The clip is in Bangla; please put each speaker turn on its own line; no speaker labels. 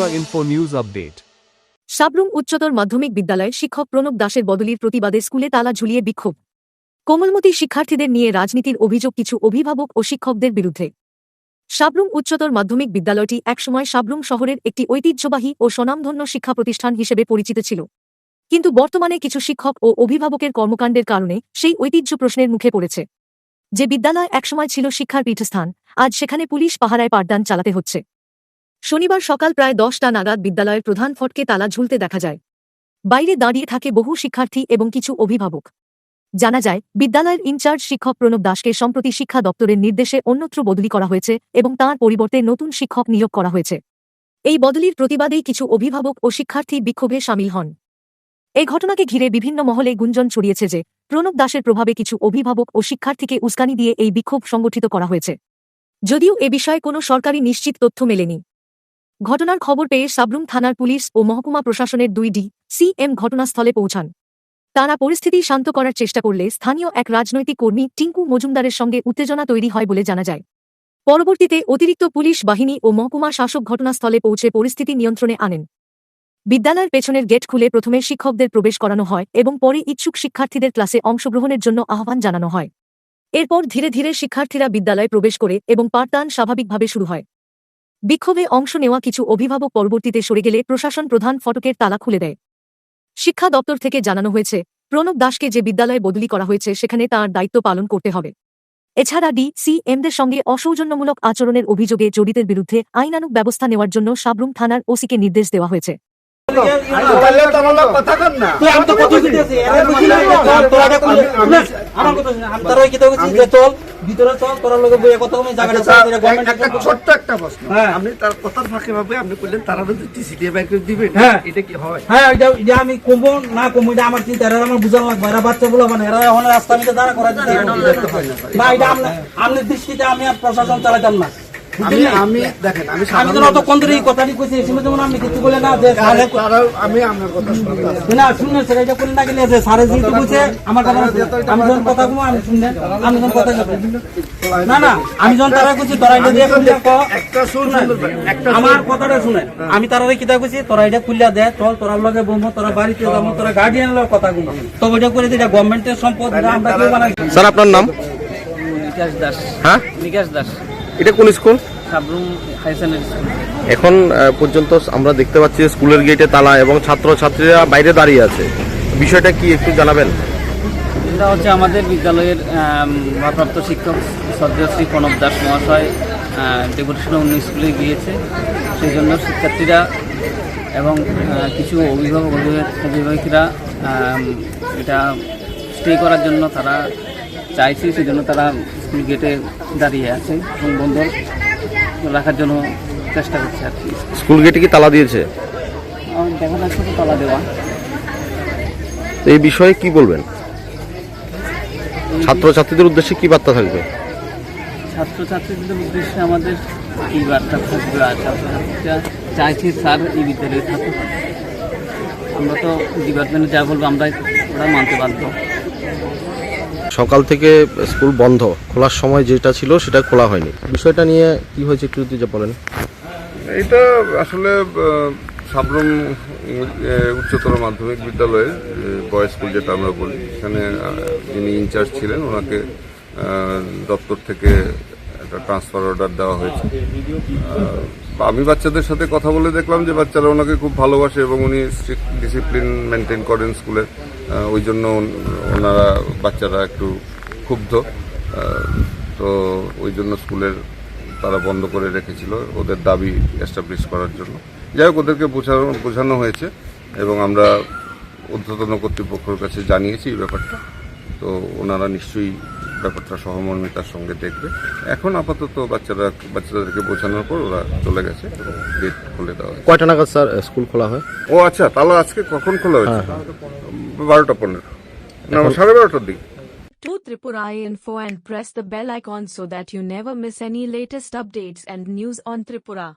Tripura Info News Update.
Sabroom উচ্চতর মাধ্যমিক বিদ্যালয়ে শিক্ষক প্রণব দাসের বদলির প্রতিবাদে স্কুলে তালা ঝুলিয়ে বিক্ষোভ। কোমলমতি শিক্ষার্থীদের নিয়ে রাজনীতির অভিযোগ কিছু অভিভাবক ও শিক্ষকদের বিরুদ্ধে। সাবরুম উচ্চতর মাধ্যমিক বিদ্যালয়টি একসময় সাবরুম শহরের একটি ঐতিহ্যবাহী ও স্বনামধন্য শিক্ষা প্রতিষ্ঠান হিসেবে পরিচিত ছিল, কিন্তু বর্তমানে কিছু শিক্ষক ও অভিভাবকের কর্মকাণ্ডের কারণে সেই ঐতিহ্য প্রশ্নের মুখে পড়েছে। যে বিদ্যালয় একসময় ছিল শিক্ষার পীঠস্থান, আজ সেখানে পুলিশ পাহারায় পাঠদান চালাতে হচ্ছে। শনিবার সকাল প্রায় 10টা নাগাদ বিদ্যালয়ের প্রধান ফটকে তালা ঝুলতে দেখা যায়। বাইরে দাঁড়িয়ে থাকে বহু শিক্ষার্থী এবং কিছু অভিভাবক। জানা যায়, বিদ্যালয়ের ইনচার্জ শিক্ষক প্রণব দাসকে সম্প্রতি শিক্ষা দপ্তরের নির্দেশে অন্যত্র বদলি করা হয়েছে এবং তাঁর পরিবর্তে নতুন শিক্ষক নিয়োগ করা হয়েছে। এই বদলির প্রতিবাদেই কিছু অভিভাবক ও শিক্ষার্থী বিক্ষোভে শামিল হন। এই ঘটনাকে ঘিরে বিভিন্ন মহলে গুঞ্জন ছড়িয়েছে যে প্রণব দাসের প্রভাবে কিছু অভিভাবক ও শিক্ষার্থীকে উস্কানি দিয়ে এই বিক্ষোভ সংগঠিত করা হয়েছে, যদিও এ বিষয়ে কোনো সরকারি নিশ্চিত তথ্য মেলেনি। ঘটনার খবর পেয়ে সাবরুম থানার পুলিশ ও মহকুমা প্রশাসনের 2 DCM ঘটনাস্থলে পৌঁছান। তারা পরিস্থিতি শান্ত করার চেষ্টা করলে স্থানীয় এক রাজনৈতিক কর্মী টিঙ্কু মজুমদারের সঙ্গে উত্তেজনা তৈরি হয় বলে জানা যায়। পরবর্তীতে অতিরিক্ত পুলিশ বাহিনী ও মহকুমা শাসক ঘটনাস্থলে পৌঁছে পরিস্থিতি নিয়ন্ত্রণে আনেন। বিদ্যালয়ের পেছনের গেট খুলে প্রথমে শিক্ষকদের প্রবেশ করানো হয় এবং পরে ইচ্ছুক শিক্ষার্থীদের ক্লাসে অংশগ্রহণের জন্য আহ্বান জানানো হয়। এরপর ধীরে ধীরে শিক্ষার্থীরা বিদ্যালয়ে প্রবেশ করে এবং পাঠদান স্বাভাবিকভাবে শুরু হয়। বিক্ষোভে অংশ নেওয়া কিছু অভিভাবক পরবর্তীতে সরে গেলে প্রশাসন প্রধান ফটকের তালা খুলে দেয়। শিক্ষা দপ্তর থেকে জানানো হয়েছে, প্রণব দাসকে যে বিদ্যালয়ে বদলি করা হয়েছে সেখানে তাঁর দায়িত্ব পালন করতে হবে। এছাড়া DCMদের সঙ্গে অসৌজন্যমূলক আচরণের অভিযোগে জড়িতের বিরুদ্ধে আইনানুগ ব্যবস্থা নেওয়ার জন্য সাবরুম থানার ওসিকে নির্দেশ দেওয়া হয়েছে।
ছোট্ট একটা প্রশ্ন, আপনি তার কথার ফাঁকে ভাবে আপনি বললেন তারা যদি টিসিটি বাইক দিবেন, এটা কি হয়?
হ্যাঁ, এটা আমি কমবো না কমবো এটা আমার চিন্তা, এরা আমার বুঝানো লাগবে। এরা বাচ্চা গুলো মানে এরা এখন রাস্তা আমি দাঁড়া করা দিতে না, এটা আপনি দৃষ্টিতে আমি আর প্রশাসন চালাতাম না।
আমি দেখেন,
আমি তো অতক্ষণ ধরে এই কথাটি কইছি, এই সময় যেমন আপনি কিছু বলে না যে
আমি আপনার কথা শুনতে
না শুনে সেটা এটা করে না গেলে যে সারে যেহেতু কইছে আমার কথা, আমি যখন কথা বলবো আমি শুনলেন, আমি যখন কথা না না আমি যখন তারা কইছি তোরা এটা দিয়ে
একটা শুনুন, একটা
আমার কথাটা শুনে আমি তারা কিতা কইছি তোরা এটা খুললা দে, চল তোরা লগে বমো, তোরা বাড়িতে যাবো, তোরা গার্ডিয়ান লগে কথা বলবো, তো ওইটা করে দিটা গভর্নমেন্টের সম্পদ আমরা কেউ বানাই।
স্যার, আপনার নাম?
নিকাশ দাস।
হ্যাঁ,
নিকাশ দাস।
এটা কোন school?
Sabroom high secondary school.
এখন পর্যন্ত আমরা দেখতে পাচ্ছি স্কুলের গেটে তালা এবং ছাত্রছাত্রীরা বাইরে দাঁড়িয়ে আছে, বিষয়টা কি একটু জানাবেন?
এটা হচ্ছে আমাদের বিদ্যালয়ের ভারপ্রাপ্ত শিক্ষক শ্রী প্রণব দাস মহাশয় ডেপুটেশনে অন্য স্কুলে গিয়েছে, সেই জন্য শিক্ষার্থীরা এবং কিছু অভিভাবকরা এটা স্টে করার জন্য তারা চাইছে, সেই জন্য তারা স্কুল গেটে দাঁড়িয়ে আছে এবং বন্ধ রাখার জন্য চেষ্টা করছে আর কি।
স্কুল গেটে কি তালা দিয়েছে?
দেখা যাচ্ছে তো তালা দেওয়া।
এই বিষয়ে কি বলবেন? ছাত্রছাত্রীদের উদ্দেশ্যে কি বার্তা থাকবে?
ছাত্রছাত্রীদের উদ্দেশ্যে আমাদের কি বার্তা থাকবে? আর ছাত্রছাত্রীরা চাইছে স্যার এই বিদ্যালয়ে থাকুক, আমরা তো ডিপার্টমেন্টে যা বলবো আমরা ওরা মানতে বাধ্য।
সকাল থেকে স্কুল বন্ধ, খোলার সময় যেটা ছিল সেটা খোলা হয়নি, বিষয়টা নিয়ে কি হয়েছে একটু যদি বলেন।
এটা আসলে সাবরুম উচ্চতর মাধ্যমিক বিদ্যালয়ের বয়েজ স্কুল যেটা আমরা বলি, এখানে যিনি ইনচার্জ ছিলেন ওনাকে দপ্তর থেকে একটা ট্রান্সফার অর্ডার দেওয়া হয়েছে। আমি বাচ্চাদের সাথে কথা বলে দেখলাম যে বাচ্চারা ওনাকে খুব ভালোবাসে এবং উনি স্ট্রিক্ট ডিসিপ্লিন মেনটেন করেন স্কুলে, ওই জন্য ওনারা বাচ্চারা একটু ক্ষুব্ধ, তো ওই জন্য স্কুলের তারা বন্ধ করে রেখেছিল ওদের দাবি এস্টাবলিশ করার জন্য। যাই হোক, ওদেরকে বোঝানো হয়েছে এবং আমরা ঊর্ধ্বতন কর্তৃপক্ষের কাছে জানিয়েছি এই ব্যাপারটা, তো ওনারা নিশ্চয়ই ব্যাপারটা সহমর্মিতার সঙ্গে দেখবে। এখন আপাতত বাচ্চাদেরকে বোঝানোর পর ওরা চলে গেছে, গেট খুলে দেওয়া হয়েছে।
কয়টা নাগাদ স্যার স্কুল খোলা হয়?
ও আচ্ছা, তাহলে আজকে কখন খোলা হয়েছে? 12:15 না 12:30 দিকে।
To Tripura Info and press the bell icon so that you never miss any latest updates and news on Tripura.